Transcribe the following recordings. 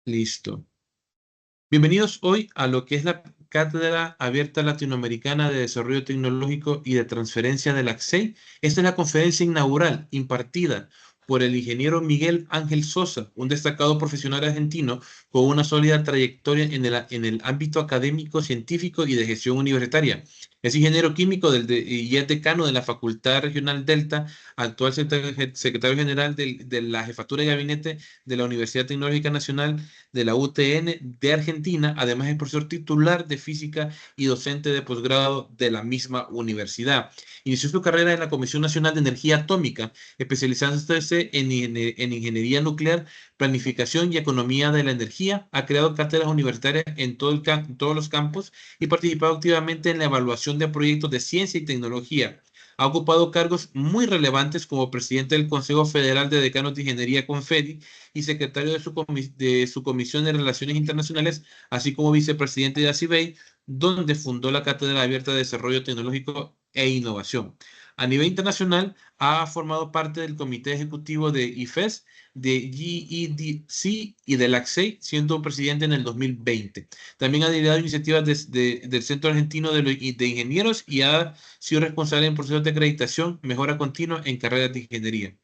Listo. Bienvenidos hoy a lo que es la Cátedra Abierta Latinoamericana de Desarrollo Tecnológico y de Transferencia del ACSEI. Esta es la conferencia inaugural impartida por el ingeniero Miguel Ángel Sosa, un destacado profesional argentino con una sólida trayectoria en el ámbito académico, científico y de gestión universitaria. Es ingeniero químico y es decano de la Facultad Regional Delta, actual secretario general de la Jefatura de Gabinete de la Universidad Tecnológica Nacional de la UTN de Argentina. Además es profesor titular de física y docente de posgrado de la misma universidad. Inició su carrera en la Comisión Nacional de Energía Atómica, especializándose en ingeniería nuclear, planificación y economía de la energía. Ha creado cátedras universitarias en todos los campos y participado activamente en la evaluación de proyectos de ciencia y tecnología. Ha ocupado cargos muy relevantes como presidente del Consejo Federal de Decanos de Ingeniería CONFEDI y secretario de su Comisión de Relaciones Internacionales, así como vicepresidente de ACIBEI, donde fundó la Cátedra Abierta de Desarrollo Tecnológico e Innovación. A nivel internacional, ha formado parte del Comité Ejecutivo de IFES, de GEDC y del ACSEI, siendo presidente en el 2020. También ha liderado iniciativas del Centro Argentino de Ingenieros y ha sido responsable en procesos de acreditación, mejora continua en carreras de ingeniería.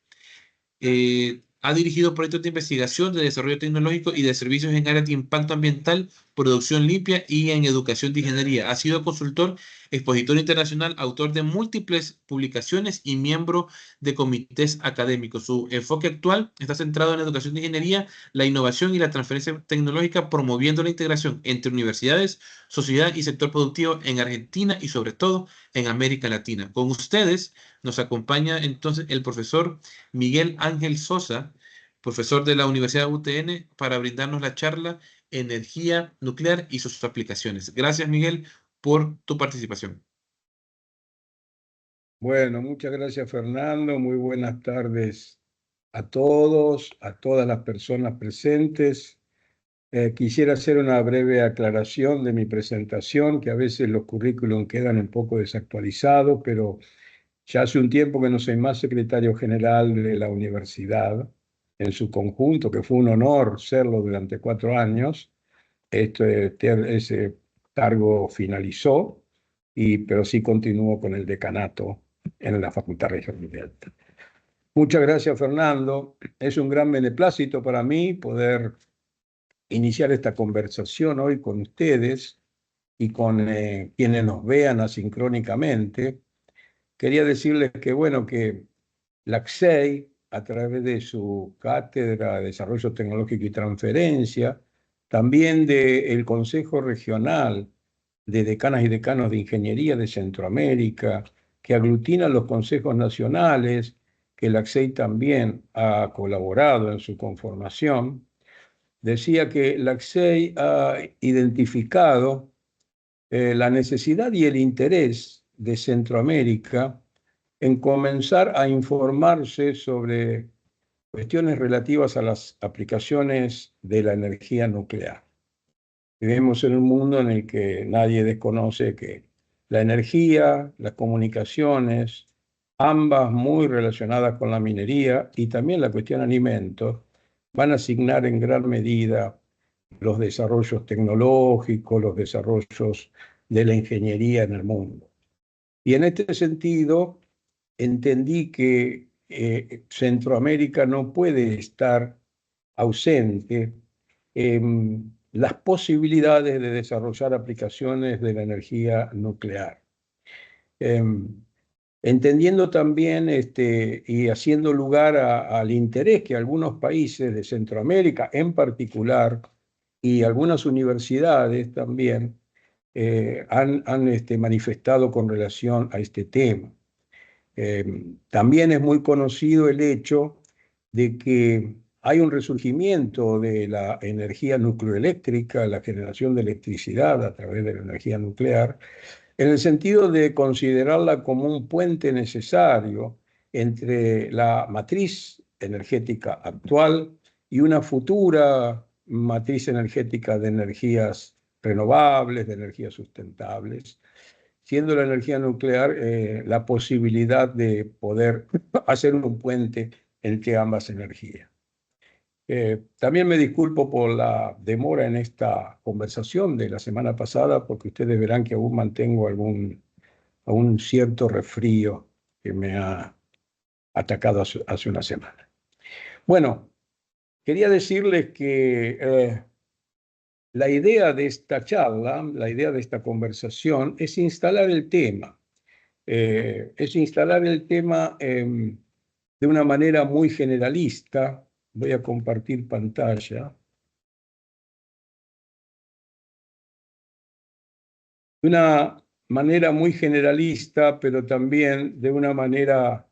Ha dirigido proyectos de investigación, de desarrollo tecnológico y de servicios en áreas de impacto ambiental, producción limpia y en educación de ingeniería. Ha sido consultor, expositor internacional, autor de múltiples publicaciones y miembro de comités académicos. Su enfoque actual está centrado en la educación de ingeniería, la innovación y la transferencia tecnológica, promoviendo la integración entre universidades, sociedad y sector productivo en Argentina y sobre todo en América Latina. Con ustedes nos acompaña entonces el profesor Miguel Ángel Sosa, profesor de la Universidad UTN, para brindarnos la charla Energía nuclear y sus aplicaciones. Gracias, Miguel, por tu participación. Bueno, muchas gracias, Fernando. Muy buenas tardes a todos, a todas las personas presentes. Quisiera hacer una breve aclaración de mi presentación, que a veces los currículums quedan un poco desactualizados, pero ya hace un tiempo que no soy más secretario general de la universidad en su conjunto, que fue un honor serlo durante 4 años. Ese cargo finalizó, pero sí continúo con el decanato en la Facultad Regional de Delta. Muchas gracias, Fernando. Es un gran beneplácito para mí poder iniciar esta conversación hoy con ustedes y con quienes nos vean asincrónicamente. Quería decirles que, bueno, que la CSEI, a través de su Cátedra de Desarrollo Tecnológico y Transferencia, también del Consejo Regional de Decanas y Decanos de Ingeniería de Centroamérica, que aglutina los consejos nacionales, que la CSEI también ha colaborado en su conformación, decía que la CSEI ha identificado la necesidad y el interés de Centroamérica en comenzar a informarse sobre cuestiones relativas a las aplicaciones de la energía nuclear. Vivimos en un mundo en el que nadie desconoce que la energía, las comunicaciones, ambas muy relacionadas con la minería y también la cuestión alimentos, van a asignar en gran medida los desarrollos tecnológicos, los desarrollos de la ingeniería en el mundo. Y en este sentido, entendí que Centroamérica no puede estar ausente en las posibilidades de desarrollar aplicaciones de la energía nuclear. Entendiendo también y haciendo lugar al interés que algunos países de Centroamérica en particular y algunas universidades también han manifestado con relación a este tema. También es muy conocido el hecho de que hay un resurgimiento de la energía nucleoeléctrica, la generación de electricidad a través de la energía nuclear, en el sentido de considerarla como un puente necesario entre la matriz energética actual y una futura matriz energética de energías renovables, de energías sustentables, siendo la energía nuclear la posibilidad de poder hacer un puente entre ambas energías. También me disculpo por la demora en esta conversación de la semana pasada, porque ustedes verán que aún mantengo algún cierto resfrío que me ha atacado hace una semana. Bueno, quería decirles que la idea de esta charla, la idea de esta conversación es instalar el tema. De una manera muy generalista. Voy a compartir pantalla. De una manera muy generalista, pero también de una manera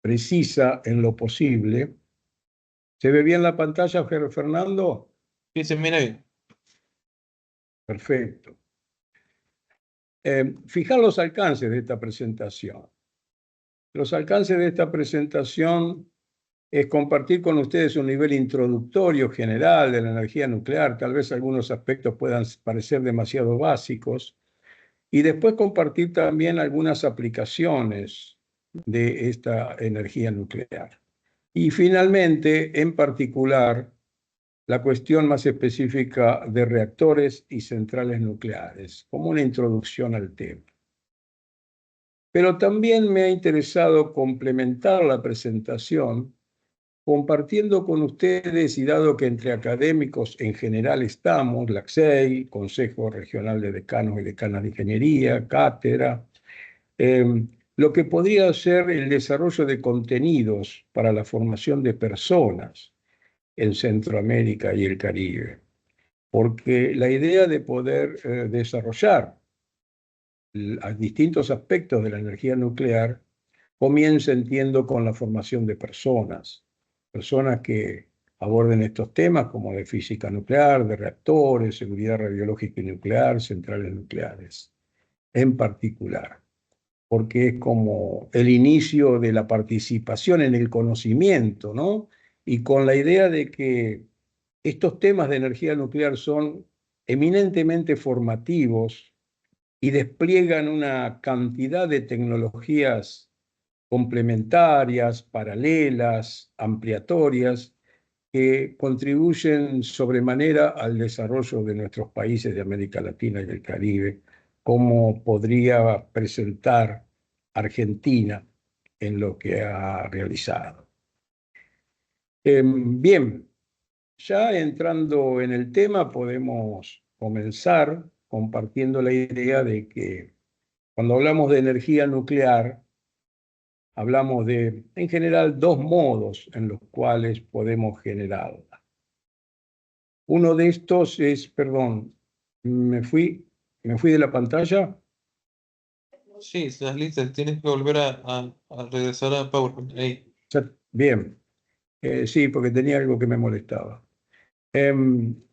precisa en lo posible. ¿Se ve bien la pantalla, Fernando? Sí, se mira bien. Perfecto. Fijar los alcances de esta presentación. Los alcances de esta presentación es compartir con ustedes un nivel introductorio general de la energía nuclear. Tal vez algunos aspectos puedan parecer demasiado básicos. Y después compartir también algunas aplicaciones de esta energía nuclear. Y finalmente, en particular, la cuestión más específica de reactores y centrales nucleares, como una introducción al tema. Pero también me ha interesado complementar la presentación compartiendo con ustedes, y dado que entre académicos en general estamos, la CSEI, Consejo Regional de Decanos y Decanas de Ingeniería, cátedra, lo que podría ser el desarrollo de contenidos para la formación de personas en Centroamérica y el Caribe. Porque la idea de poder desarrollar distintos aspectos de la energía nuclear comienza, entiendo, con la formación de personas que aborden estos temas como de física nuclear, de reactores, seguridad radiológica y nuclear, centrales nucleares, en particular, porque es como el inicio de la participación en el conocimiento, ¿no? Y con la idea de que estos temas de energía nuclear son eminentemente formativos y despliegan una cantidad de tecnologías complementarias, paralelas, ampliatorias, que contribuyen sobremanera al desarrollo de nuestros países de América Latina y el Caribe, como podría presentar Argentina en lo que ha realizado. Bien, ya entrando en el tema, podemos comenzar compartiendo la idea de que cuando hablamos de energía nuclear, hablamos de, en general, dos modos en los cuales podemos generarla. Uno de estos es, perdón, me fui de la pantalla. Sí, estás lista. Tienes que volver a regresar a PowerPoint. Ahí. Bien, sí, porque tenía algo que me molestaba.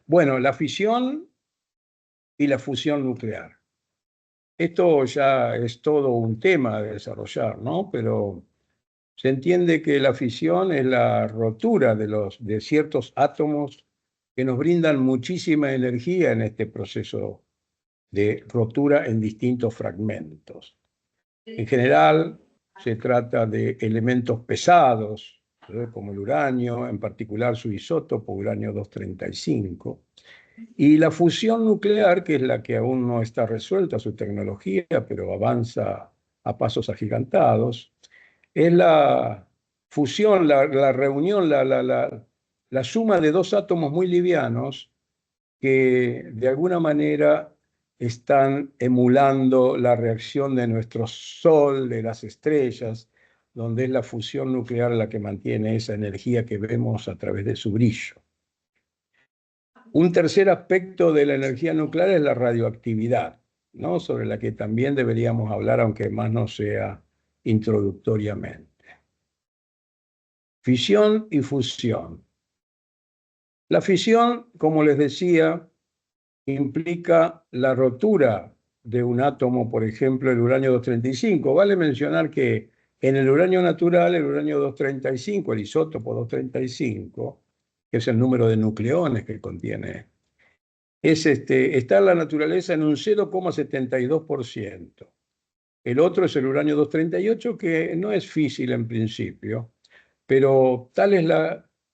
Bueno, la fisión y la fusión nuclear. Esto ya es todo un tema de desarrollar, ¿no? Pero se entiende que la fisión es la rotura de ciertos átomos que nos brindan muchísima energía en este proceso de rotura en distintos fragmentos. En general, se trata de elementos pesados, como el uranio, en particular su isótopo, uranio 235, y la fusión nuclear, que es la que aún no está resuelta su tecnología, pero avanza a pasos agigantados, es la fusión, la reunión, la suma de dos átomos muy livianos que de alguna manera están emulando la reacción de nuestro Sol, de las estrellas, donde es la fusión nuclear la que mantiene esa energía que vemos a través de su brillo. Un tercer aspecto de la energía nuclear es la radioactividad, ¿no? Sobre la que también deberíamos hablar, aunque más no sea introductoriamente. Fisión y fusión. La fisión, como les decía, implica la rotura de un átomo, por ejemplo, el uranio 235. Vale mencionar que en el uranio natural, el uranio 235, el isótopo 235, que es el número de nucleones que contiene está en la naturaleza en un 0,72%. El otro es el uranio 238, que no es físil en principio, pero tal es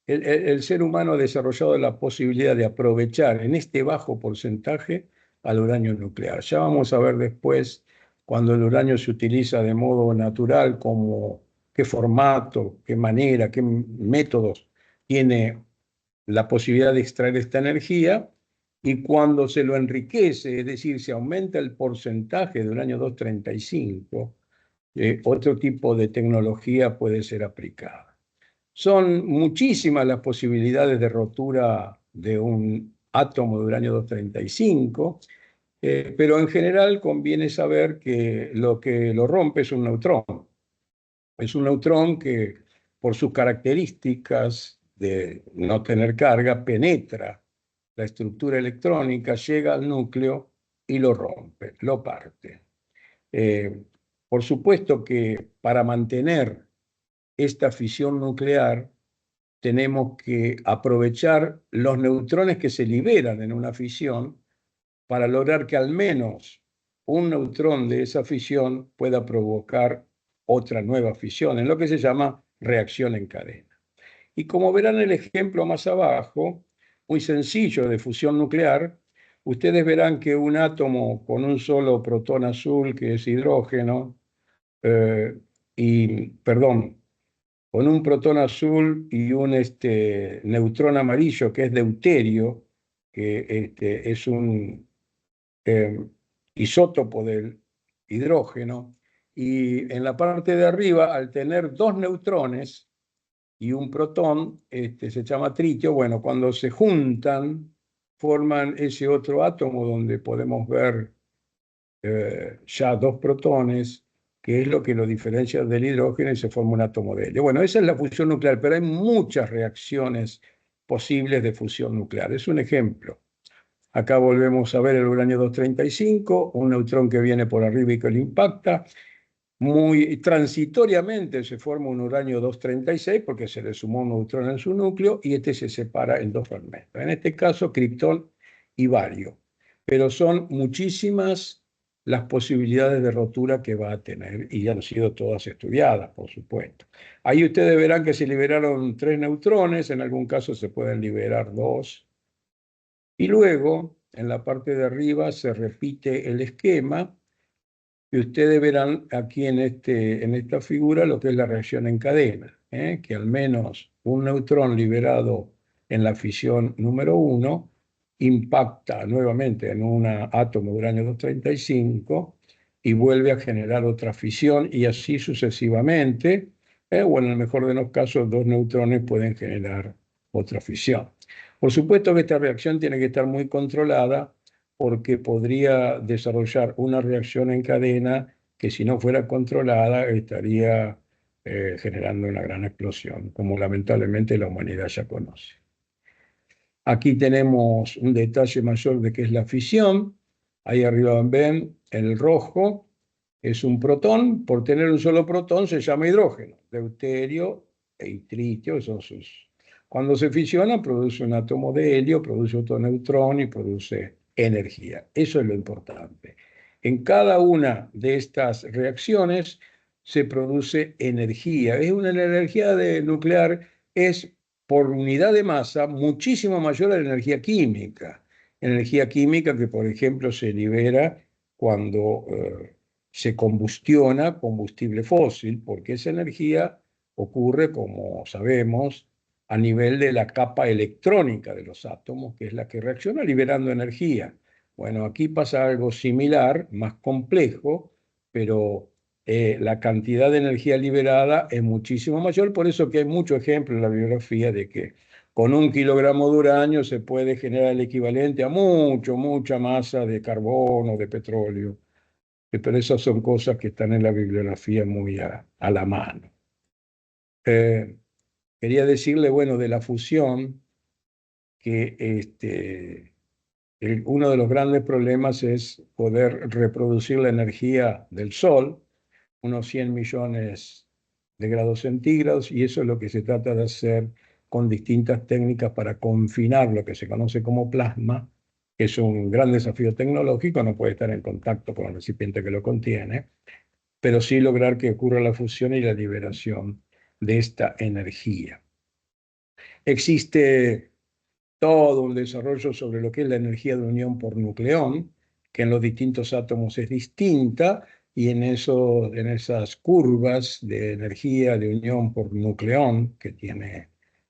el ser humano ha desarrollado la posibilidad de aprovechar en este bajo porcentaje al uranio nuclear. Ya vamos a ver después, cuando el uranio se utiliza de modo natural, qué formato, qué manera, qué métodos tiene la posibilidad de extraer esta energía, y cuando se lo enriquece, es decir, se aumenta el porcentaje de uranio 235, otro tipo de tecnología puede ser aplicada. Son muchísimas las posibilidades de rotura de un átomo de uranio 235, pero en general conviene saber que lo rompe es un neutrón. Es un neutrón que, por sus características de no tener carga, penetra la estructura electrónica, llega al núcleo y lo rompe, lo parte. Eh, por supuesto que para mantener esta fisión nuclear tenemos que aprovechar los neutrones que se liberan en una fisión para lograr que al menos un neutrón de esa fisión pueda provocar otra nueva fisión, en lo que se llama reacción en cadena. Y como verán el ejemplo más abajo, muy sencillo de fusión nuclear, ustedes verán que un átomo con un solo protón azul, que es hidrógeno, perdón, con un protón azul y un neutrón amarillo, que es deuterio, que es un eh, isótopo del hidrógeno, y en la parte de arriba, al tener dos neutrones y un protón, se llama tritio. Bueno, cuando se juntan, forman ese otro átomo donde podemos ver ya dos protones, que es lo que lo diferencia del hidrógeno, y se forma un átomo de helio. Bueno, esa es la fusión nuclear, pero hay muchas reacciones posibles de fusión nuclear. Es un ejemplo. Acá volvemos a ver el uranio 235, un neutrón que viene por arriba y que lo impacta. Muy transitoriamente se forma un uranio 236 porque se le sumó un neutrón en su núcleo, y este se separa en dos fragmentos. En este caso, criptón y bario. Pero son muchísimas las posibilidades de rotura que va a tener, y han sido todas estudiadas, por supuesto. Ahí ustedes verán que se liberaron 3 neutrones, en algún caso se pueden liberar 2. Y luego, en la parte de arriba, se repite el esquema, y ustedes verán aquí en esta figura lo que es la reacción en cadena, que al menos un neutrón liberado en la fisión número 1 impacta nuevamente en un átomo de uranio 235 y vuelve a generar otra fisión, y así sucesivamente, o en el mejor de los casos, dos neutrones pueden generar otra fisión. Por supuesto que esta reacción tiene que estar muy controlada, porque podría desarrollar una reacción en cadena que, si no fuera controlada, estaría generando una gran explosión, como lamentablemente la humanidad ya conoce. Aquí tenemos un detalle mayor de qué es la fisión. Ahí arriba ven el rojo, es un protón. Por tener un solo protón se llama hidrógeno. Deuterio e tritio son sus. Cuando se fisiona, produce un átomo de helio, produce otro neutrón y produce energía. Eso es lo importante. En cada una de estas reacciones se produce energía. Es una energía nuclear, es por unidad de masa muchísimo mayor a la energía química. Energía química que, por ejemplo, se libera cuando se combustiona combustible fósil, porque esa energía ocurre, como sabemos, a nivel de la capa electrónica de los átomos, que es la que reacciona liberando energía. Bueno, aquí pasa algo similar, más complejo, pero la cantidad de energía liberada es muchísimo mayor. Por eso que hay muchos ejemplos en la bibliografía de que con 1 kilogramo de uranio se puede generar el equivalente a mucha masa de carbono, de petróleo. Pero esas son cosas que están en la bibliografía muy a la mano. Quería decirle, bueno, de la fusión, que uno de los grandes problemas es poder reproducir la energía del Sol, unos 100 millones de grados centígrados, y eso es lo que se trata de hacer con distintas técnicas para confinar lo que se conoce como plasma que es un gran desafío tecnológico, no puede estar en contacto con el recipiente que lo contiene, pero sí lograr que ocurra la fusión y la liberación de esta energía. Existe todo un desarrollo sobre lo que es la energía de unión por nucleón, que en los distintos átomos es distinta, y en esas curvas de energía de unión por nucleón que tiene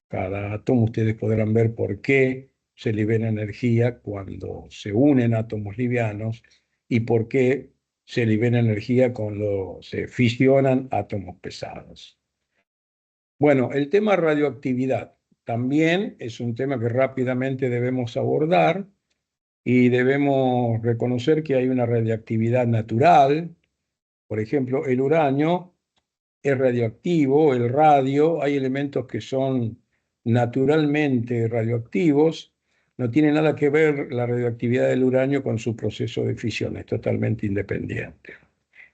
cada átomo, ustedes podrán ver por qué se libera energía cuando se unen átomos livianos y por qué se libera energía cuando se fisionan átomos pesados. Bueno, el tema radioactividad también es un tema que rápidamente debemos abordar y debemos reconocer que hay una radioactividad natural. Por ejemplo, el uranio es radioactivo, el radio, hay elementos que son naturalmente radioactivos. No tiene nada que ver la radioactividad del uranio con su proceso de fisión, es totalmente independiente.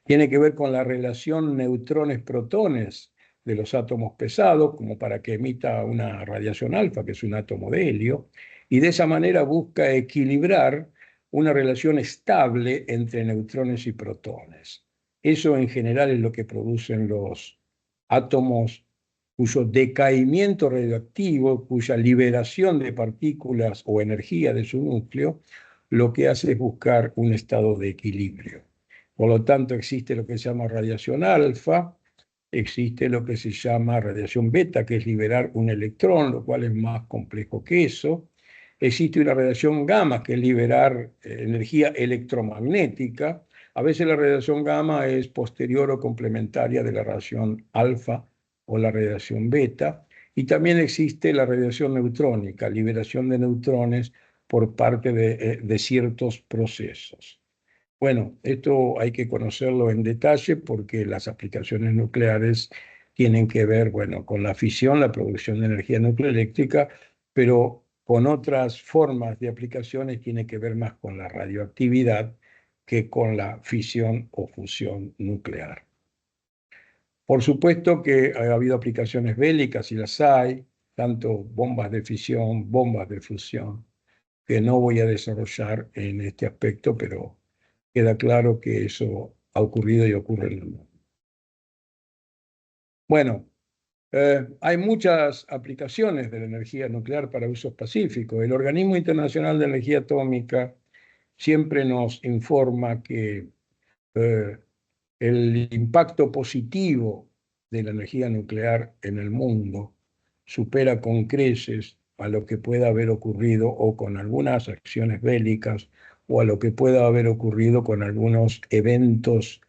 Tiene que ver con la relación neutrones-protones de los átomos pesados, como para que emita una radiación alfa, que es un átomo de helio, y de esa manera busca equilibrar una relación estable entre neutrones y protones. Eso en general es lo que producen los átomos cuyo decaimiento radioactivo, cuya liberación de partículas o energía de su núcleo, lo que hace es buscar un estado de equilibrio. Por lo tanto, existe lo que se llama radiación alfa, existe lo que se llama radiación beta, que es liberar un electrón, lo cual es más complejo que eso. Existe una radiación gamma, que es liberar energía electromagnética. A veces la radiación gamma es posterior o complementaria de la radiación alfa o la radiación beta. Y también existe la radiación neutrónica, liberación de neutrones por parte de ciertos procesos. Bueno, esto hay que conocerlo en detalle porque las aplicaciones nucleares tienen que ver, bueno, con la fisión, la producción de energía nucleoeléctrica, pero con otras formas de aplicaciones tiene que ver más con la radioactividad que con la fisión o fusión nuclear. Por supuesto que ha habido aplicaciones bélicas y las hay, tanto bombas de fisión, bombas de fusión, que no voy a desarrollar en este aspecto, pero queda claro que eso ha ocurrido y ocurre en el mundo. Bueno, hay muchas aplicaciones de la energía nuclear para usos pacíficos. El Organismo Internacional de Energía Atómica siempre nos informa que el impacto positivo de la energía nuclear en el mundo supera con creces a lo que pueda haber ocurrido o con algunas acciones bélicas o a lo que pueda haber ocurrido con algunos eventos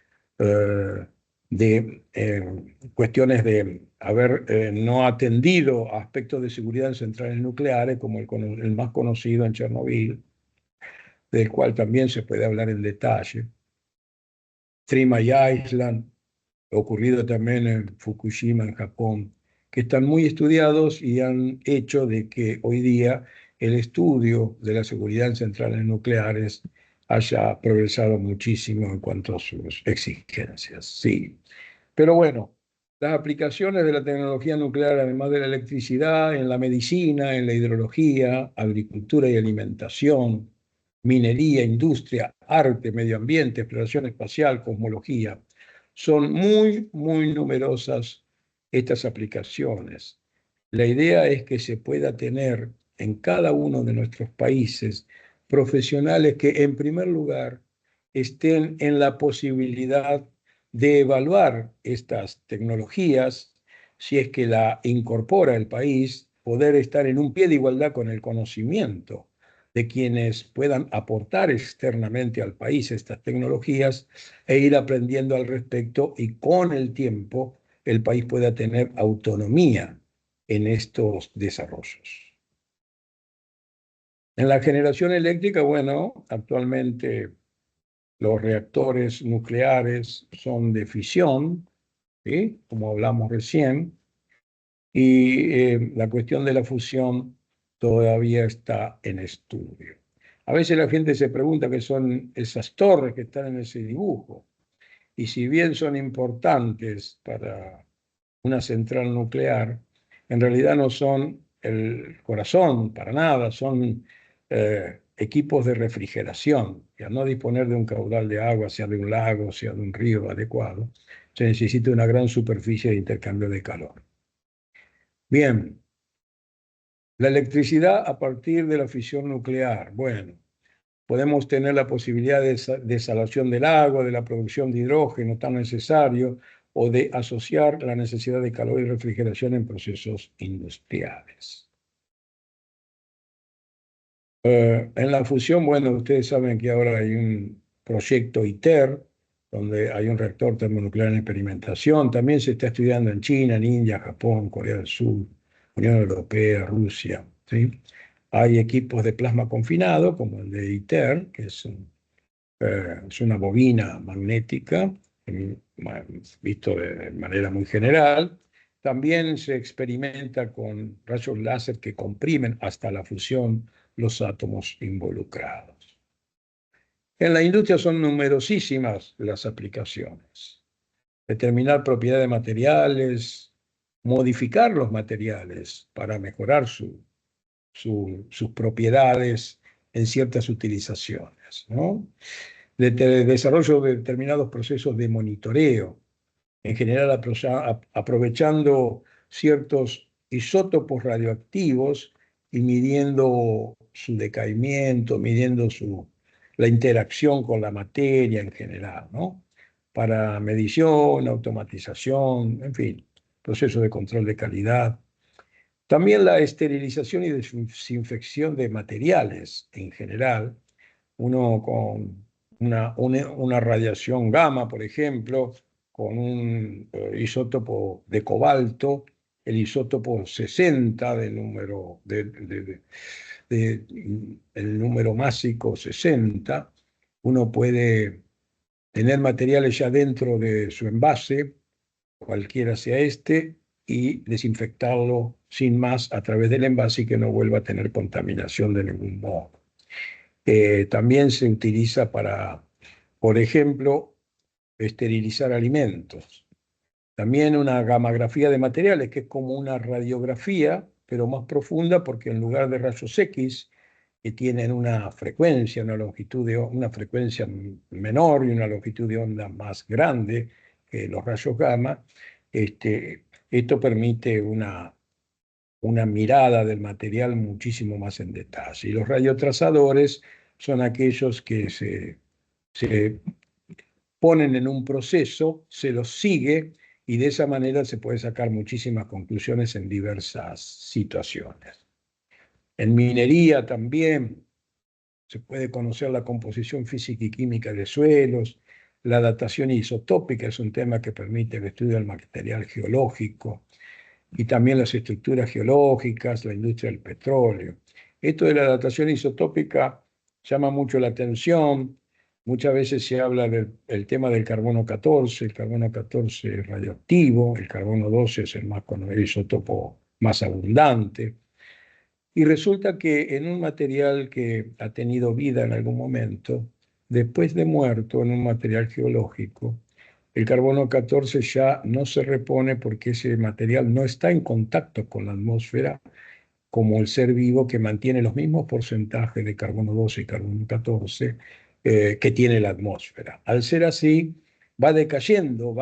de cuestiones de haber no atendido a aspectos de seguridad en centrales nucleares, como el más conocido en Chernobyl, del cual también se puede hablar en detalle. Three Mile Island, ocurrido también en Fukushima, en Japón, que están muy estudiados y han hecho de que hoy día el estudio de la seguridad en centrales nucleares haya progresado muchísimo en cuanto a sus exigencias. Sí, pero bueno, las aplicaciones de la tecnología nuclear, además de la electricidad, en la medicina, en la hidrología, agricultura y alimentación, minería, industria, arte, medio ambiente, exploración espacial, cosmología, son muy, muy numerosas estas aplicaciones. La idea es que se pueda tener en cada uno de nuestros países profesionales que, en primer lugar, estén en la posibilidad de evaluar estas tecnologías, si es que la incorpora el país, poder estar en un pie de igualdad con el conocimiento de quienes puedan aportar externamente al país estas tecnologías e ir aprendiendo al respecto y con el tiempo el país pueda tener autonomía en estos desarrollos. En la generación eléctrica, bueno, actualmente los reactores nucleares son de fisión, ¿sí? Como hablamos recién, y la cuestión de la fusión todavía está en estudio. A veces la gente se pregunta qué son esas torres que están en ese dibujo, y si bien son importantes para una central nuclear, en realidad no son el corazón para nada, son equipos de refrigeración, y al no disponer de un caudal de agua, sea de un lago, sea de un río adecuado, se necesita una gran superficie de intercambio de calor. Bien, la electricidad a partir de la fisión nuclear. Bueno, podemos tener la posibilidad de desalación del agua, de la producción de hidrógeno tan necesario, o de asociar la necesidad de calor y refrigeración en procesos industriales. En la fusión, bueno, ustedes saben que ahora hay un proyecto ITER, donde hay un reactor termonuclear en experimentación. También se está estudiando en China, en India, Japón, Corea del Sur, Unión Europea, Rusia, ¿sí? Hay equipos de plasma confinado, como el de ITER, que es una bobina magnética, visto de manera muy general. También se experimenta con rayos láser que comprimen hasta la fusión los átomos involucrados. En la industria son numerosísimas las aplicaciones. Determinar propiedades de materiales, modificar los materiales para mejorar sus propiedades en ciertas utilizaciones, ¿no? Desarrollo de determinados procesos de monitoreo, en general aprovechando ciertos isótopos radioactivos y midiendo su decaimiento, midiendo la interacción con la materia en general, ¿no? Para medición, automatización, en fin, procesos de control de calidad. También la esterilización y desinfección de materiales en general, uno con una radiación gamma, por ejemplo, con un isótopo de cobalto, el isótopo 60 del número, el número másico 60, uno puede tener materiales ya dentro de su envase, cualquiera sea este, y desinfectarlo sin más a través del envase y que no vuelva a tener contaminación de ningún modo. También se utiliza para, por ejemplo, esterilizar alimentos. También una gamografía de materiales, que es como una radiografía, pero más profunda, porque en lugar de rayos X, que tienen una frecuencia, una frecuencia menor y una longitud de onda más grande que los rayos gamma, esto permite una mirada del material muchísimo más en detalle. Y los radiotrazadores son aquellos que se ponen en un proceso, se los sigue y de esa manera se puede sacar muchísimas conclusiones en diversas situaciones. En minería también se puede conocer la composición física y química de suelos, la datación isotópica es un tema que permite el estudio del material geológico, y también las estructuras geológicas, la industria del petróleo. Esto de la datación isotópica llama mucho la atención. Muchas veces se habla del tema del carbono 14, el carbono 14 es radioactivo, el carbono 12 es el isótopo más abundante. Y resulta que en un material que ha tenido vida en algún momento, después de muerto en un material geológico, el carbono 14 ya no se repone porque ese material no está en contacto con la atmósfera como el ser vivo que mantiene los mismos porcentajes de carbono 12 y carbono 14 que tiene la atmósfera. Al ser así, va decayendo,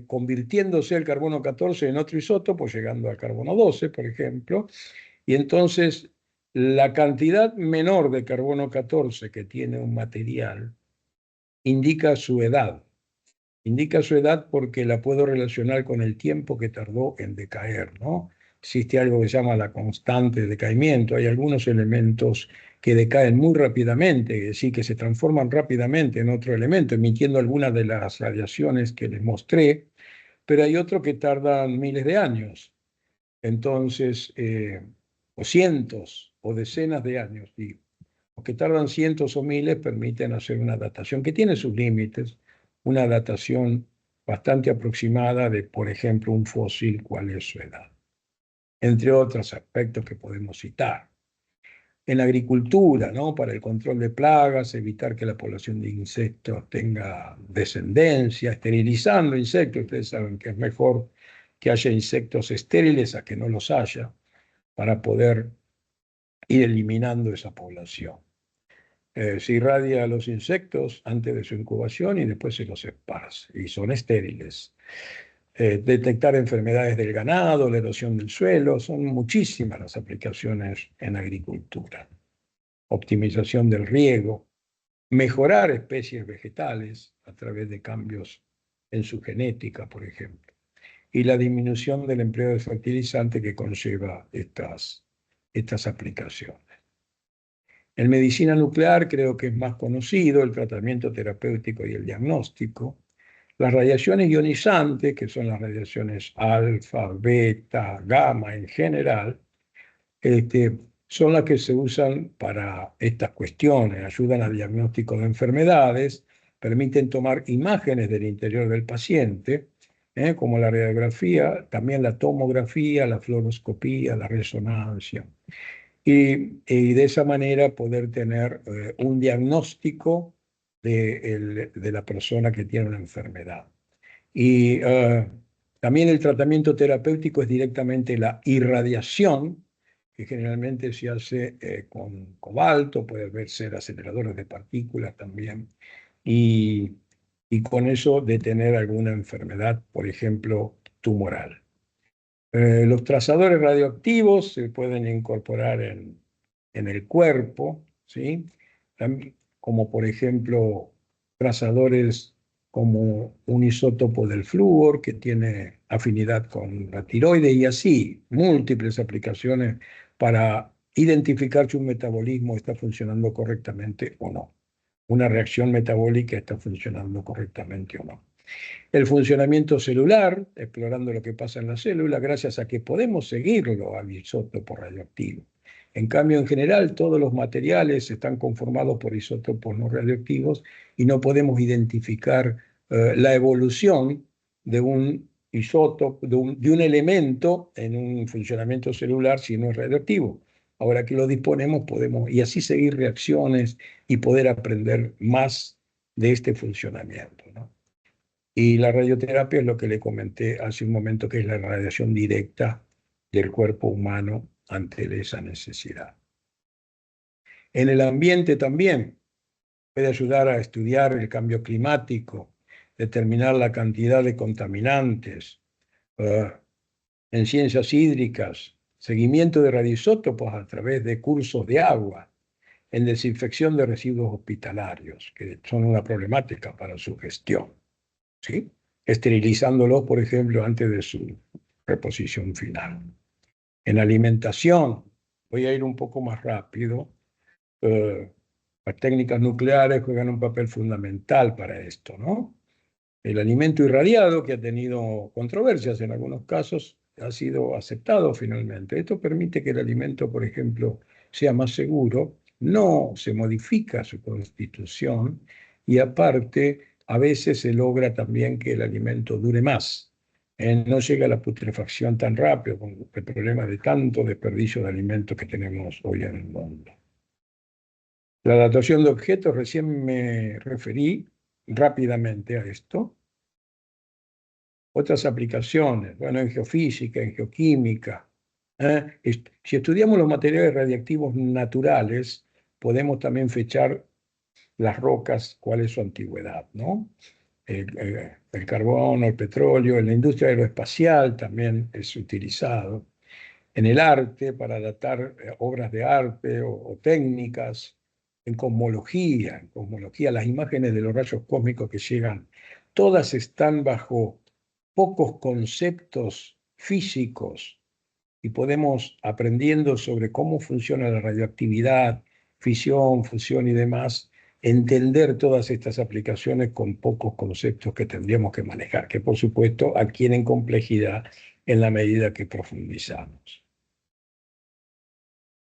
convirtiéndose el carbono 14 en otro isótopo, llegando al carbono 12, por ejemplo, y entonces la cantidad menor de carbono 14 que tiene un material indica su edad. Indica su edad porque la puedo relacionar con el tiempo que tardó en decaer, ¿no? Existe algo que se llama la constante de decaimiento. Hay algunos elementos que decaen muy rápidamente, es decir, que se transforman rápidamente en otro elemento, emitiendo algunas de las radiaciones que les mostré, pero hay otros que tardan miles de años. Entonces, o cientos o decenas de años, digo. Los que tardan cientos o miles permiten hacer una datación que tiene sus límites, una datación bastante aproximada de, por ejemplo, un fósil, cuál es su edad, entre otros aspectos que podemos citar. En la agricultura, ¿no? Para el control de plagas, evitar que la población de insectos tenga descendencia, esterilizando insectos. Ustedes saben que es mejor que haya insectos estériles a que no los haya, para poder ir eliminando esa población. Se irradia a los insectos antes de su incubación y después se los esparce y son estériles. Detectar enfermedades del ganado, la erosión del suelo, son muchísimas las aplicaciones en agricultura. Optimización del riego, mejorar especies vegetales a través de cambios en su genética, por ejemplo, y la disminución del empleo de fertilizante que conlleva estas aplicaciones. En medicina nuclear creo que es más conocido el tratamiento terapéutico y el diagnóstico. Las radiaciones ionizantes, que son las radiaciones alfa, beta, gamma en general, son las que se usan para estas cuestiones, ayudan al diagnóstico de enfermedades, permiten tomar imágenes del interior del paciente, como la radiografía, también la tomografía, la fluoroscopía, la resonancia, y de esa manera poder tener un diagnóstico de la persona que tiene una enfermedad. Y también el tratamiento terapéutico es directamente la irradiación, que generalmente se hace con cobalto, puede ser aceleradores de partículas también, y con eso detener alguna enfermedad, por ejemplo, tumoral. Los trazadores radioactivos se pueden incorporar en el cuerpo, ¿sí? Como por ejemplo trazadores como un isótopo del flúor que tiene afinidad con la tiroides y así múltiples aplicaciones para identificar si un metabolismo está funcionando correctamente o no. Una reacción metabólica está funcionando correctamente o no. El funcionamiento celular, explorando lo que pasa en la célula, gracias a que podemos seguirlo al isótopo radioactivo. En cambio, en general, todos los materiales están conformados por isótopos no radioactivos y no podemos identificar la evolución de un isótopo, de un elemento en un funcionamiento celular si no es radioactivo. Ahora que lo disponemos, podemos, y así seguir reacciones y poder aprender más de este funcionamiento, ¿no? Y la radioterapia es lo que le comenté hace un momento, que es la radiación directa del cuerpo humano ante esa necesidad. En el ambiente también puede ayudar a estudiar el cambio climático, determinar la cantidad de contaminantes, en ciencias hídricas, seguimiento de radioisótopos a través de cursos de agua, en desinfección de residuos hospitalarios, que son una problemática para su gestión, ¿sí? Esterilizándolos, por ejemplo, antes de su reposición final. En alimentación, voy a ir un poco más rápido, las técnicas nucleares juegan un papel fundamental para esto, ¿no? El alimento irradiado, que ha tenido controversias en algunos casos, ha sido aceptado finalmente. Esto permite que el alimento, por ejemplo, sea más seguro, no se modifica su constitución y aparte a veces se logra también que el alimento dure más. No llega a la putrefacción tan rápido con el problema de tanto desperdicio de alimentos que tenemos hoy en el mundo. La datación de objetos, recién me referí rápidamente a esto. Otras aplicaciones, bueno, en geofísica, en geoquímica. Si estudiamos los materiales radiactivos naturales, podemos también fechar las rocas, cuál es su antigüedad, ¿no? El carbono, el petróleo, en la industria aeroespacial también es utilizado. En el arte, para datar obras de arte o técnicas. En cosmología, las imágenes de los rayos cósmicos que llegan, todas están bajo pocos conceptos físicos y podemos, aprendiendo sobre cómo funciona la radioactividad, fisión, fusión y demás, entender todas estas aplicaciones con pocos conceptos que tendríamos que manejar, que por supuesto adquieren complejidad en la medida que profundizamos.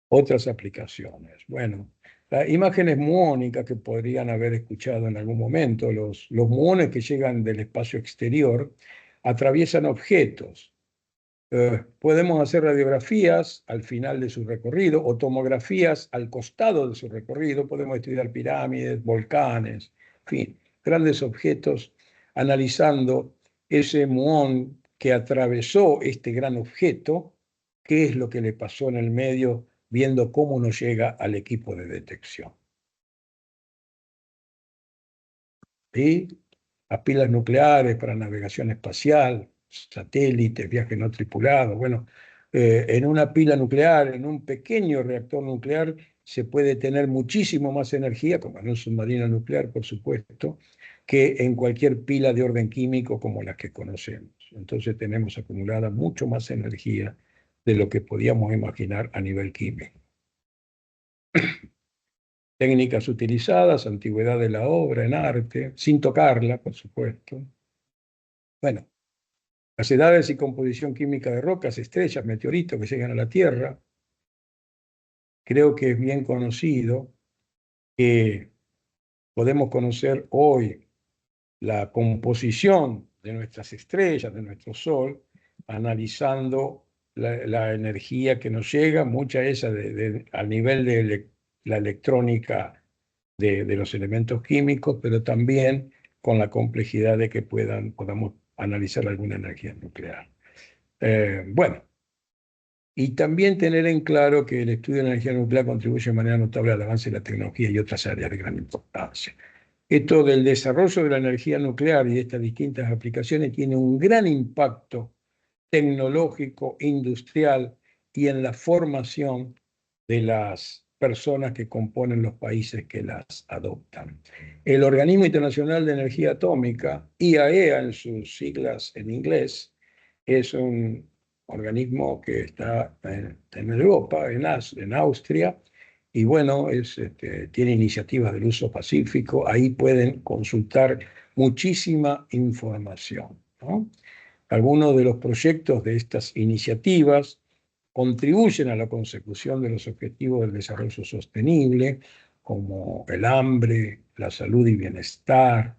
Otras aplicaciones. Bueno, las imágenes muónicas que podrían haber escuchado en algún momento, los muones que llegan del espacio exterior atraviesan objetos. Podemos hacer radiografías al final de su recorrido o tomografías al costado de su recorrido. Podemos estudiar pirámides, volcanes, en fin, grandes objetos, analizando ese muón que atravesó este gran objeto, qué es lo que le pasó en el medio, viendo cómo nos llega al equipo de detección. ¿sí? Las pilas nucleares para navegación espacial, satélites, viajes no tripulados. Bueno, en una pila nuclear, en un pequeño reactor nuclear, se puede tener muchísimo más energía, como en un submarino nuclear, por supuesto, que en cualquier pila de orden químico como las que conocemos. Entonces tenemos acumulada mucho más energía de lo que podíamos imaginar a nivel químico. Técnicas utilizadas, antigüedad de la obra en arte, sin tocarla, por supuesto. Bueno, las edades y composición química de rocas, estrellas, meteoritos que llegan a la Tierra. Creo que es bien conocido que podemos conocer hoy la composición de nuestras estrellas, de nuestro Sol, analizando la energía que nos llega, mucha esa al nivel de la electrónica de los elementos químicos, pero también con la complejidad de que podamos analizar alguna energía nuclear. Bueno, y también tener en claro que el estudio de la energía nuclear contribuye de manera notable al avance de la tecnología y otras áreas de gran importancia. Esto del desarrollo de la energía nuclear y de estas distintas aplicaciones tiene un gran impacto tecnológico, industrial y en la formación de las personas que componen los países que las adoptan. El Organismo Internacional de Energía Atómica, IAEA en sus siglas en inglés, es un organismo que está en Europa, en Austria, y bueno, tiene iniciativas del uso pacífico, ahí pueden consultar muchísima información, ¿no? Algunos de los proyectos de estas iniciativas contribuyen a la consecución de los objetivos del desarrollo sostenible, como el hambre, la salud y bienestar,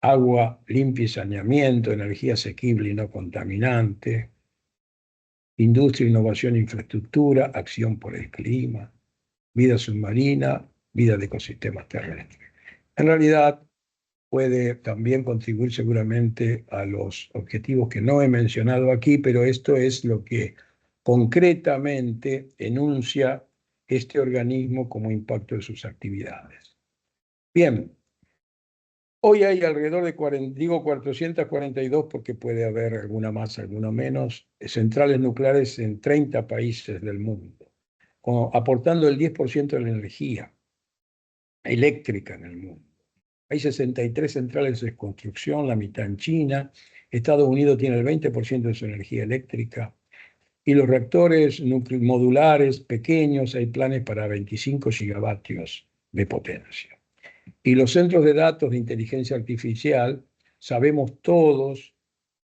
agua limpia y saneamiento, energía asequible y no contaminante, industria, innovación e infraestructura, acción por el clima, vida submarina, vida de ecosistemas terrestres. En realidad, puede también contribuir seguramente a los objetivos que no he mencionado aquí, pero esto es lo que concretamente enuncia este organismo como impacto de sus actividades. Bien, hoy hay alrededor de 442 porque puede haber alguna más, alguna menos, centrales nucleares en 30 países del mundo, aportando el 10% de la energía eléctrica en el mundo. Hay 63 centrales de construcción, la mitad en China. Estados Unidos tiene el 20% de su energía eléctrica. Y los reactores modulares pequeños, hay planes para 25 gigavatios de potencia. Y los centros de datos de inteligencia artificial, sabemos todos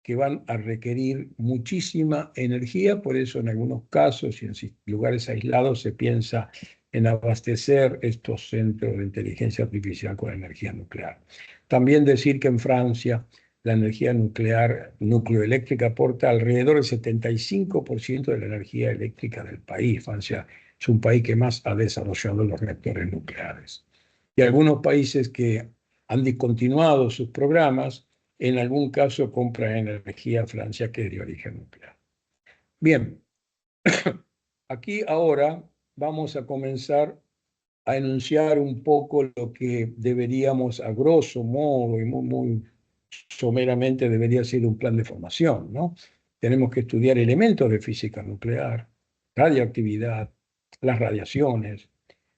que van a requerir muchísima energía, por eso en algunos casos y en lugares aislados se piensa en abastecer estos centros de inteligencia artificial con energía nuclear. También decir que en Francia la energía nuclear, nucleoeléctrica, aporta alrededor del 75% de la energía eléctrica del país. Francia es un país que más ha desarrollado los reactores nucleares. Y algunos países que han discontinuado sus programas, en algún caso compran energía Francia que es de origen nuclear. Bien, aquí ahora vamos a comenzar a enunciar un poco lo que deberíamos, a grosso modo y muy someramente, debería ser un plan de formación, ¿no? Tenemos que estudiar elementos de física nuclear, radioactividad, las radiaciones,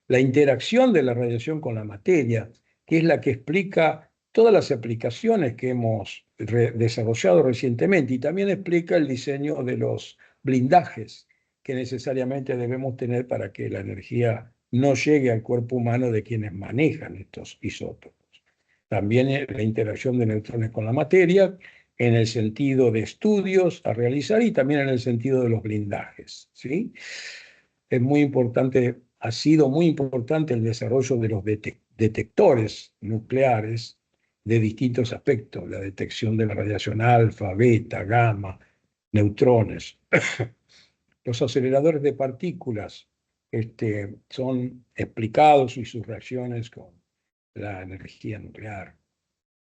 la interacción de la radiación con la materia, que es la que explica todas las aplicaciones que hemos desarrollado recientemente y también explica el diseño de los blindajes que necesariamente debemos tener para que la energía no llegue al cuerpo humano de quienes manejan estos isótopos. También la interacción de neutrones con la materia en el sentido de estudios a realizar y también en el sentido de los blindajes, ¿sí? Es muy importante, ha sido muy importante el desarrollo de los detectores nucleares de distintos aspectos, la detección de la radiación alfa, beta, gamma, neutrones. Los aceleradores de partículas son explicados y sus reacciones con la energía nuclear.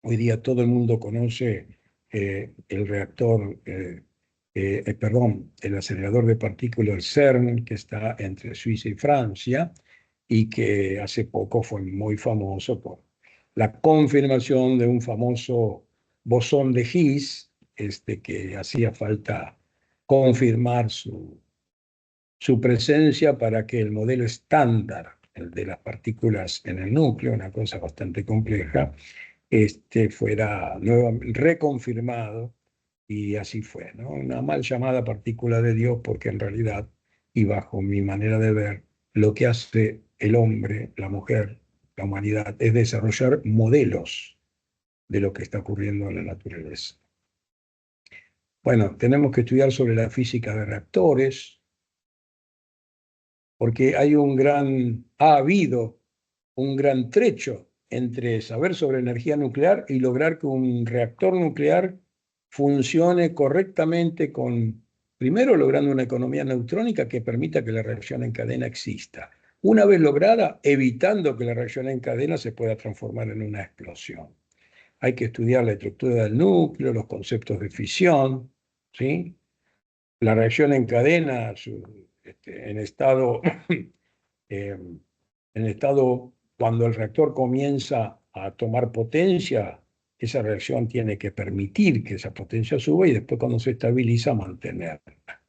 Hoy día todo el mundo conoce el reactor, el acelerador de partículas CERN, que está entre Suiza y Francia, y que hace poco fue muy famoso por la confirmación de un famoso bosón de Higgs, que hacía falta confirmar su presencia para que el modelo estándar, el de las partículas en el núcleo, una cosa bastante compleja, fuera reconfirmado, y así fue, ¿no? Una mal llamada partícula de Dios, porque en realidad, y bajo mi manera de ver, lo que hace el hombre, la mujer, la humanidad, es desarrollar modelos de lo que está ocurriendo en la naturaleza. Bueno, tenemos que estudiar sobre la física de reactores, porque ha habido un gran trecho entre saber sobre energía nuclear y lograr que un reactor nuclear funcione correctamente primero logrando una economía neutrónica que permita que la reacción en cadena exista. Una vez lograda, evitando que la reacción en cadena se pueda transformar en una explosión. Hay que estudiar la estructura del núcleo, los conceptos de fisión, ¿sí? La reacción en cadena, en estado eh, en estado, cuando el reactor comienza a tomar potencia, esa reacción tiene que permitir que esa potencia suba y después cuando se estabiliza mantenerla.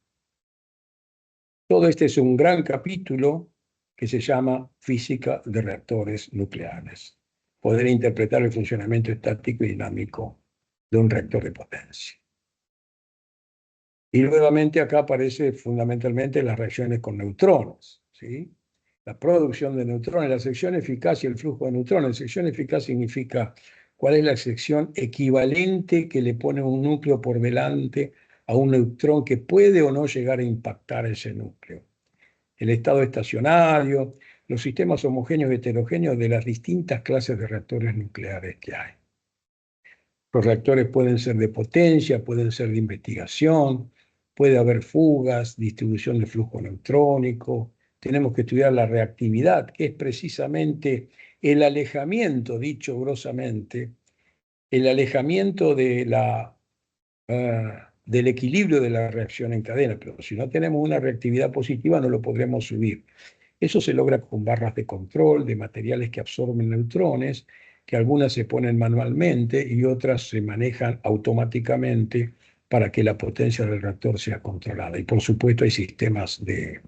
Todo este es un gran capítulo que se llama Física de reactores nucleares. Poder interpretar el funcionamiento estático y dinámico de un reactor de potencia. Y nuevamente acá aparece fundamentalmente las reacciones con neutrones, ¿sí? La producción de neutrones, la sección eficaz y el flujo de neutrones. Sección eficaz significa cuál es la sección equivalente que le pone un núcleo por delante a un neutrón que puede o no llegar a impactar ese núcleo. El estado estacionario, los sistemas homogéneos y heterogéneos de las distintas clases de reactores nucleares que hay. Los reactores pueden ser de potencia, pueden ser de investigación, puede haber fugas, distribución de flujo neutrónico. Tenemos que estudiar la reactividad, que es precisamente el alejamiento, dicho grosamente, el alejamiento del equilibrio de la reacción en cadena. Pero si no tenemos una reactividad positiva, no lo podremos subir. Eso se logra con barras de control, de materiales que absorben neutrones, que algunas se ponen manualmente y otras se manejan automáticamente para que la potencia del reactor sea controlada. Y por supuesto hay sistemas de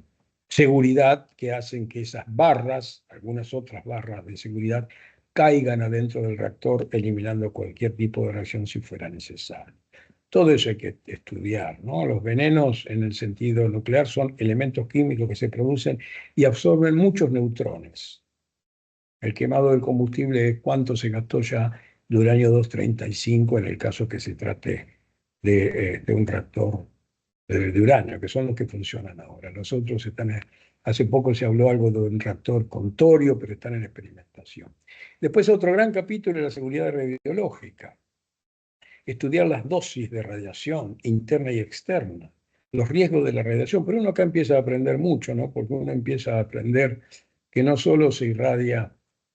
seguridad que hacen que esas barras, algunas otras barras de seguridad, caigan adentro del reactor, eliminando cualquier tipo de reacción si fuera necesario. Todo eso hay que estudiar, ¿no? Los venenos en el sentido nuclear son elementos químicos que se producen y absorben muchos neutrones. El quemado del combustible es cuánto se gastó ya de uranio 235 en el caso que se trate de un reactor de uranio, que son los que funcionan ahora. Los otros hace poco se habló algo de un reactor con torio, pero están en experimentación. Después otro gran capítulo es la seguridad radiológica. Estudiar las dosis de radiación interna y externa, los riesgos de la radiación, pero uno acá empieza a aprender mucho, ¿no? Porque uno empieza a aprender que no solo se irradia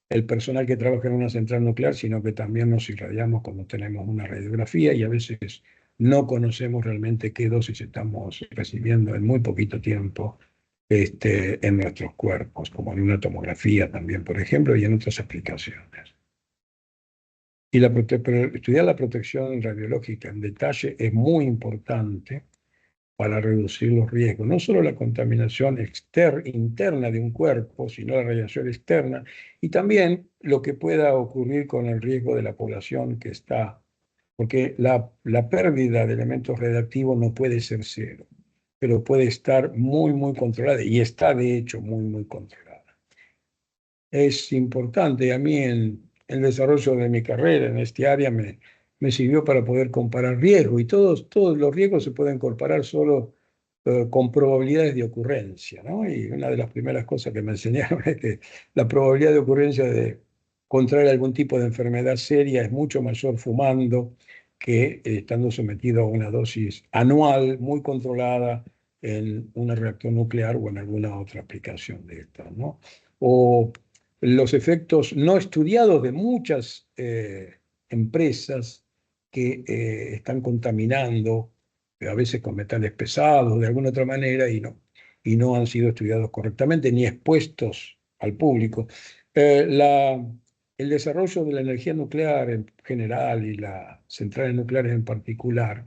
el personal que trabaja en una central nuclear, sino que también nos irradiamos cuando tenemos una radiografía y a veces no conocemos realmente qué dosis estamos recibiendo en muy poquito tiempo en nuestros cuerpos, como en una tomografía también, por ejemplo, y en otras aplicaciones. Pero estudiar la protección radiológica en detalle es muy importante para reducir los riesgos. No solo la contaminación interna de un cuerpo, sino la radiación externa y también lo que pueda ocurrir con el riesgo de la población que está, porque la pérdida de elementos radiactivos no puede ser cero, pero puede estar muy, muy controlada y está de hecho muy, muy controlada. Es importante. A mí en el desarrollo de mi carrera en este área me sirvió para poder comparar riesgos y todos los riesgos se pueden comparar solo con probabilidades de ocurrencia, ¿no? Y una de las primeras cosas que me enseñaron es que la probabilidad de ocurrencia de contraer algún tipo de enfermedad seria es mucho mayor fumando que estando sometido a una dosis anual muy controlada en un reactor nuclear o en alguna otra aplicación de esta, ¿no? O los efectos no estudiados de muchas empresas que están contaminando, a veces con metales pesados, de alguna otra manera, y no han sido estudiados correctamente ni expuestos al público. El desarrollo de la energía nuclear en general y las centrales nucleares en particular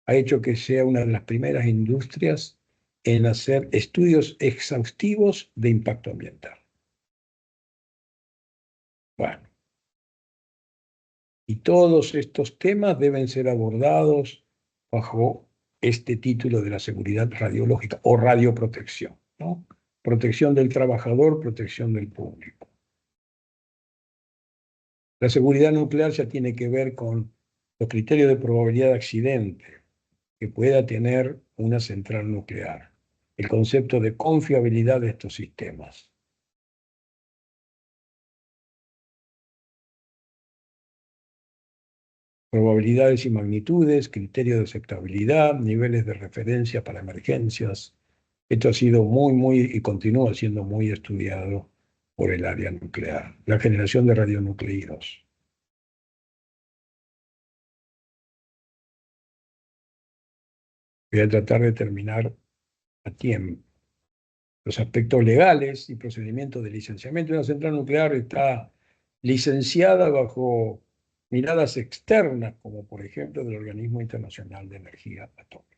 ha hecho que sea una de las primeras industrias en hacer estudios exhaustivos de impacto ambiental. Bueno, y todos estos temas deben ser abordados bajo este título de la seguridad radiológica o radioprotección, ¿no? Protección del trabajador, protección del público. La seguridad nuclear ya tiene que ver con los criterios de probabilidad de accidente que pueda tener una central nuclear, el concepto de confiabilidad de estos sistemas. Probabilidades y magnitudes, criterios de aceptabilidad, niveles de referencia para emergencias. Esto ha sido muy, y continúa siendo muy estudiado por el área nuclear. La generación de radionucleidos. Voy a tratar de terminar a tiempo. Los aspectos legales y procedimientos de licenciamiento de una central nuclear está licenciada bajo miradas externas, como por ejemplo del Organismo Internacional de Energía Atómica.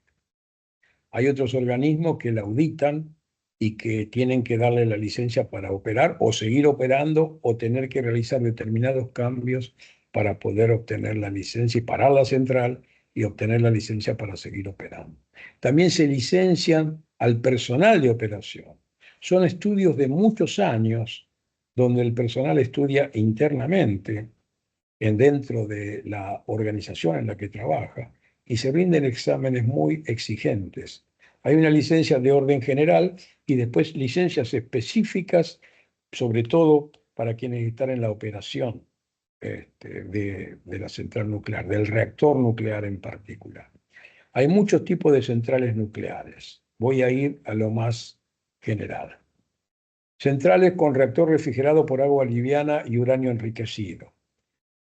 Hay otros organismos que la auditan y que tienen que darle la licencia para operar o seguir operando o tener que realizar determinados cambios para poder obtener la licencia y parar la central y obtener la licencia para seguir operando. También se licencian al personal de operación. Son estudios de muchos años donde el personal estudia internamente dentro de la organización en la que trabaja y se rinden exámenes muy exigentes. Hay una licencia de orden general y después licencias específicas, sobre todo para quienes están en la operación de la central nuclear, del reactor nuclear en particular. Hay muchos tipos de centrales nucleares. Voy a ir a lo más general. Centrales con reactor refrigerado por agua liviana y uranio enriquecido.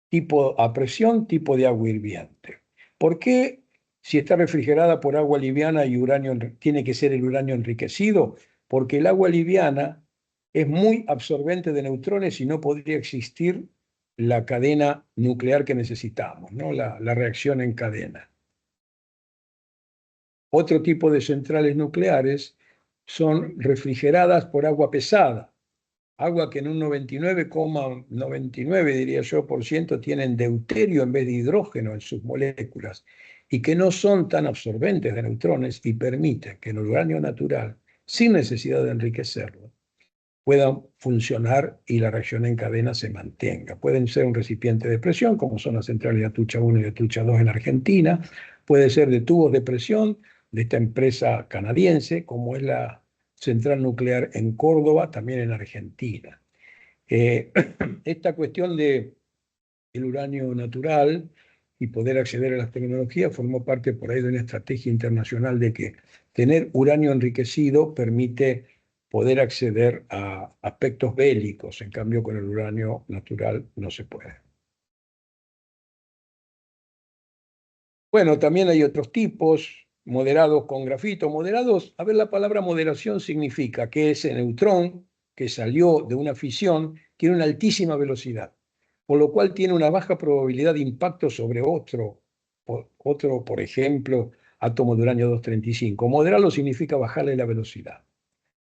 Tipo a presión, tipo de agua hirviente. ¿Por qué si está refrigerada por agua liviana y uranio tiene que ser el uranio enriquecido? Porque el agua liviana es muy absorbente de neutrones y no podría existir la cadena nuclear que necesitamos, ¿no? La reacción en cadena. Otro tipo de centrales nucleares son refrigeradas por agua pesada, agua que en un 99,99 diría yo por ciento tienen deuterio en vez de hidrógeno en sus moléculas y que no son tan absorbentes de neutrones y permiten que el uranio natural, sin necesidad de enriquecerlo, pueda funcionar y la reacción en cadena se mantenga. Pueden ser un recipiente de presión, como son las centrales de Atucha 1 y de Atucha 2 en Argentina, puede ser de tubos de presión de esta empresa canadiense, como es la central nuclear en Córdoba, también en Argentina. Esta cuestión de el uranio natural y poder acceder a las tecnologías formó parte por ahí de una estrategia internacional de que tener uranio enriquecido permite poder acceder a aspectos bélicos, en cambio con el uranio natural no se puede. Bueno, también hay otros tipos, moderados con grafito. Moderados, a ver, la palabra moderación significa que ese neutrón que salió de una fisión tiene una altísima velocidad, por lo cual tiene una baja probabilidad de impacto sobre otro, por ejemplo, átomo de uranio 235. Moderarlo significa bajarle la velocidad.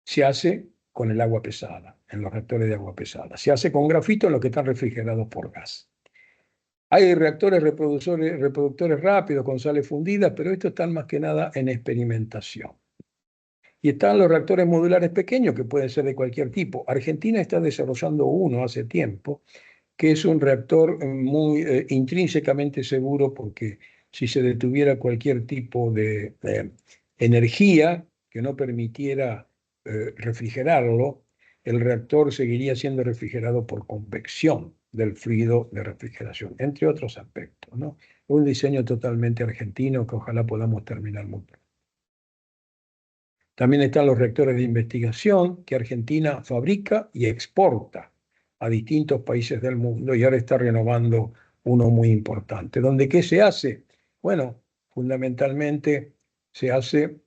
Se hace con el agua pesada, en los reactores de agua pesada. Se hace con grafito en los que están refrigerados por gas. Hay reactores reproductores rápidos con sales fundidas, pero estos están más que nada en experimentación. Y están los reactores modulares pequeños, que pueden ser de cualquier tipo. Argentina está desarrollando uno hace tiempo, que es un reactor muy intrínsecamente seguro, porque si se detuviera cualquier tipo de energía que no permitiera refrigerarlo, el reactor seguiría siendo refrigerado por convección del fluido de refrigeración, entre otros aspectos, ¿no? Un diseño totalmente argentino que ojalá podamos terminar muy pronto. También están los reactores de investigación que Argentina fabrica y exporta a distintos países del mundo y ahora está renovando uno muy importante. ¿Dónde qué se hace? Bueno, fundamentalmente se hace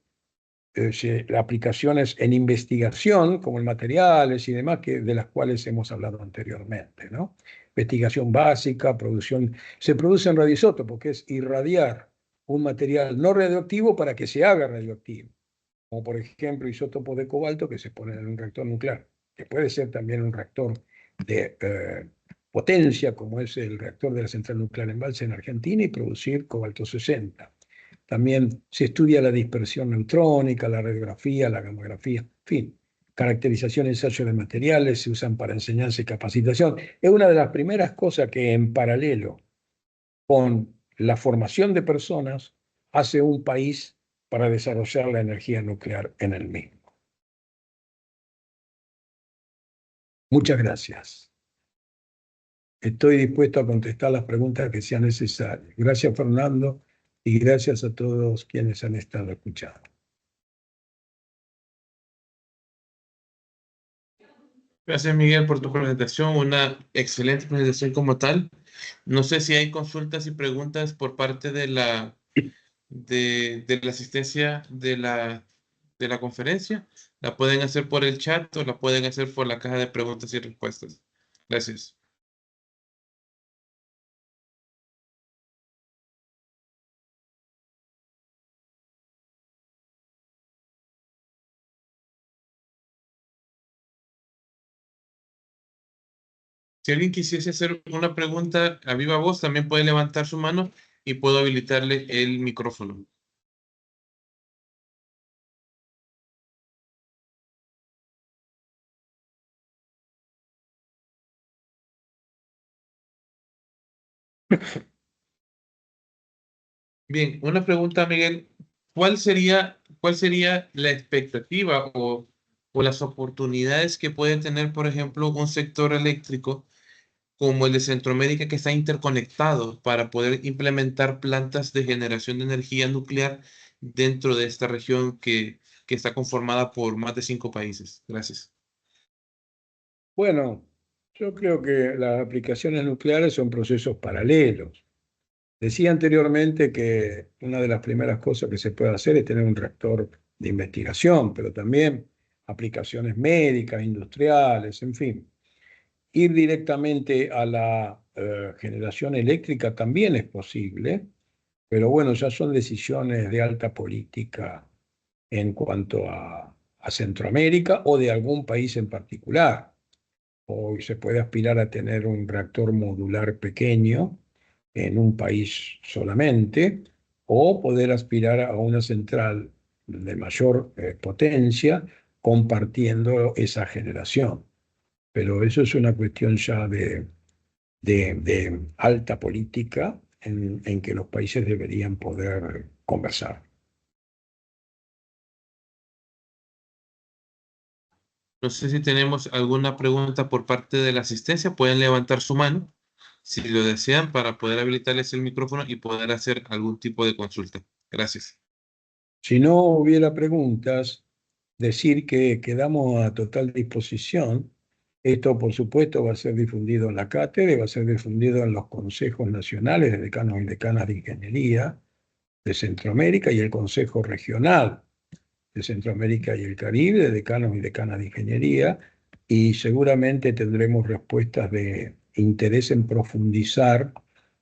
aplicaciones en investigación, como en materiales y demás, de las cuales hemos hablado anteriormente, ¿no? Investigación básica, producción. Se producen radioisótopos, que es irradiar un material no radioactivo para que se haga radioactivo, como por ejemplo isótopos de cobalto que se ponen en un reactor nuclear, que puede ser también un reactor de potencia, como es el reactor de la central nuclear en Balsa en Argentina, y producir cobalto 60. También se estudia la dispersión neutrónica, la radiografía, la gamografía, en fin, caracterización y ensayo de materiales, se usan para enseñanza y capacitación. Es una de las primeras cosas que en paralelo con la formación de personas hace un país para desarrollar la energía nuclear en el mismo. Muchas gracias. Estoy dispuesto a contestar las preguntas que sean necesarias. Gracias, Fernando, y gracias a todos quienes han estado escuchando. Gracias, Miguel, por tu presentación. Una excelente presentación como tal. No sé si hay consultas y preguntas por parte de la asistencia de la conferencia. La pueden hacer por el chat o la pueden hacer por la caja de preguntas y respuestas. Gracias. Si alguien quisiese hacer una pregunta a viva voz, también puede levantar su mano y puedo habilitarle el micrófono. Bien, una pregunta, Miguel. Cuál sería la expectativa o las oportunidades que puede tener, por ejemplo, un sector eléctrico como el de Centroamérica que está interconectado para poder implementar plantas de generación de energía nuclear dentro de esta región que está conformada por más de 5 países? Gracias. Bueno, yo creo que las aplicaciones nucleares son procesos paralelos. Decía anteriormente que una de las primeras cosas que se puede hacer es tener un reactor de investigación, pero también aplicaciones médicas, industriales, en fin. Ir directamente a la generación eléctrica también es posible, pero bueno, ya son decisiones de alta política en cuanto a Centroamérica o de algún país en particular. Hoy se puede aspirar a tener un reactor modular pequeño en un país solamente, o poder aspirar a una central de mayor potencia compartiendo esa generación. Pero eso es una cuestión ya de alta política en que los países deberían poder conversar. No sé si tenemos alguna pregunta por parte de la asistencia. Pueden levantar su mano si lo desean para poder habilitarles el micrófono y poder hacer algún tipo de consulta. Gracias. Si no hubiera preguntas, decir que quedamos a total disposición. Esto, por supuesto, va a ser difundido en la cátedra y va a ser difundido en los consejos nacionales de decanos y decanas de ingeniería de Centroamérica y el Consejo Regional de Centroamérica y el Caribe de decanos y decanas de ingeniería, y seguramente tendremos respuestas de interés en profundizar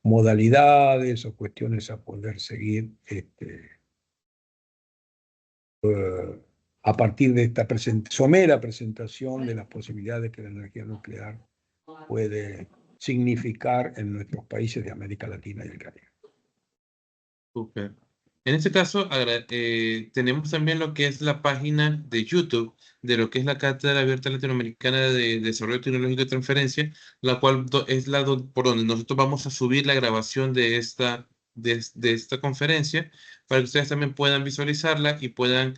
modalidades o cuestiones a poder seguir a partir de esta somera presentación de las posibilidades que la energía nuclear puede significar en nuestros países de América Latina y el Caribe. Súper. En este caso, tenemos también lo que es la página de YouTube de lo que es la Cátedra Abierta Latinoamericana de Desarrollo Tecnológico y Transferencia, la cual es por donde nosotros vamos a subir la grabación de esta conferencia para que ustedes también puedan visualizarla y puedan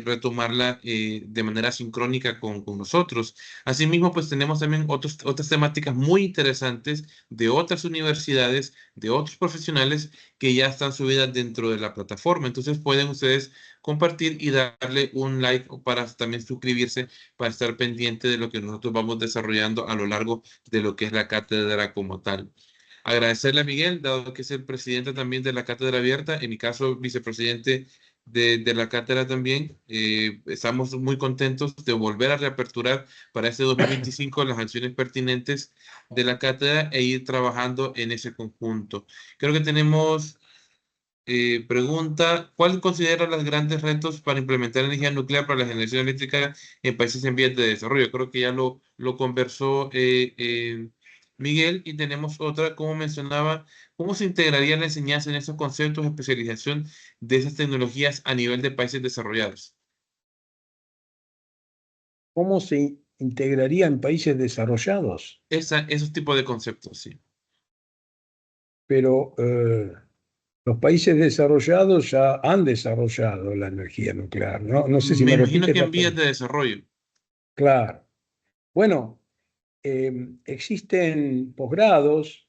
retomarla de manera sincrónica con nosotros. Asimismo, pues tenemos también otras temáticas muy interesantes de otras universidades, de otros profesionales que ya están subidas dentro de la plataforma. Entonces pueden ustedes compartir y darle un like para también suscribirse para estar pendiente de lo que nosotros vamos desarrollando a lo largo de lo que es la cátedra como tal. Agradecerle a Miguel, dado que es el presidente también de la Cátedra Abierta, en mi caso, vicepresidente de la cátedra también. Estamos muy contentos de volver a reaperturar para este 2025 las acciones pertinentes de la cátedra e ir trabajando en ese conjunto. Creo que tenemos pregunta, ¿cuál considera los grandes retos para implementar energía nuclear para la generación eléctrica en países en vías de desarrollo? Creo que ya lo conversó Miguel, y tenemos otra, como mencionaba, ¿cómo se integraría la enseñanza en esos conceptos de especialización de esas tecnologías a nivel de países desarrollados? ¿Cómo se integraría en países desarrollados? Esos tipos de conceptos, sí. Pero los países desarrollados ya han desarrollado la energía nuclear, ¿no? No sé si Me me imagino repites que la en vías pregunta. de desarrollo. Claro. Bueno, existen posgrados,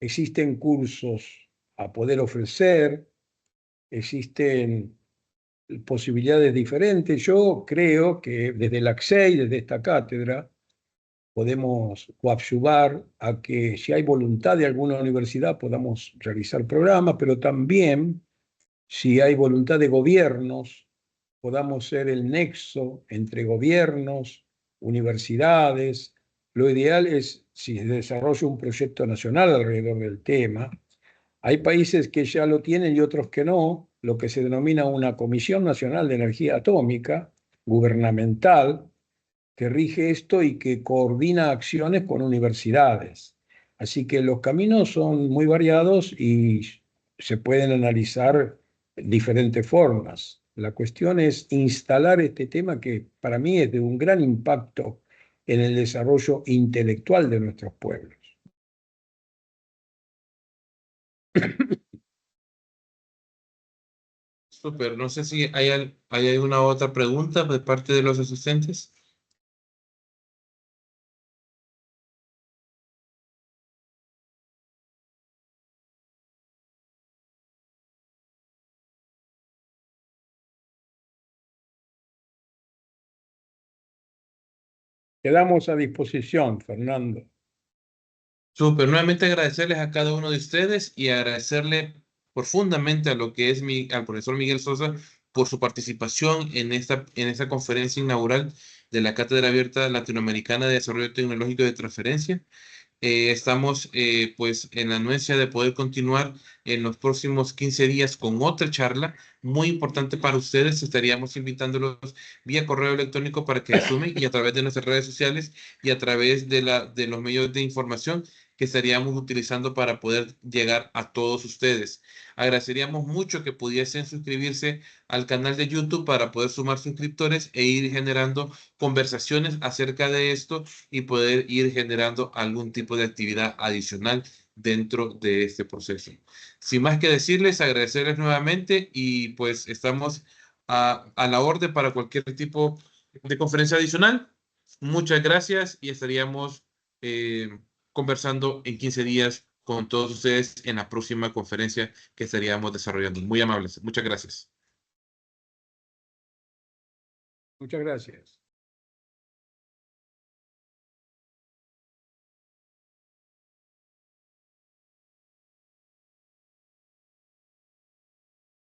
existen cursos a poder ofrecer, existen posibilidades diferentes. Yo creo que desde el ACSEI, desde esta cátedra, podemos coadyuvar a que si hay voluntad de alguna universidad podamos realizar programas, pero también si hay voluntad de gobiernos, podamos ser el nexo entre gobiernos, universidades. Lo ideal es si se desarrolla un proyecto nacional alrededor del tema. Hay países que ya lo tienen y otros que no, lo que se denomina una Comisión Nacional de Energía Atómica, gubernamental, que rige esto y que coordina acciones con universidades. Así que los caminos son muy variados y se pueden analizar diferentes formas. La cuestión es instalar este tema que para mí es de un gran impacto en el desarrollo intelectual de nuestros pueblos. Súper, no sé si hay alguna otra pregunta de parte de los asistentes. Quedamos a disposición, Fernando. Súper, nuevamente agradecerles a cada uno de ustedes y agradecerle profundamente a lo que es al profesor Miguel Sosa por su participación en esta conferencia inaugural de la Cátedra Abierta Latinoamericana de Desarrollo Tecnológico y de Transferencia. Estamos pues en la anuencia de poder continuar en los próximos 15 días con otra charla muy importante para ustedes. Estaríamos invitándolos vía correo electrónico para que sumen, y a través de nuestras redes sociales y a través de los medios de información que estaríamos utilizando para poder llegar a todos ustedes. Agradeceríamos mucho que pudiesen suscribirse al canal de YouTube para poder sumar suscriptores e ir generando conversaciones acerca de esto y poder ir generando algún tipo de actividad adicional dentro de este proceso. Sin más que decirles, agradecerles nuevamente, y pues estamos a la orden para cualquier tipo de conferencia adicional. Muchas gracias y estaríamos conversando en 15 días con todos ustedes en la próxima conferencia que estaríamos desarrollando. Muy amables. Muchas gracias. Muchas gracias.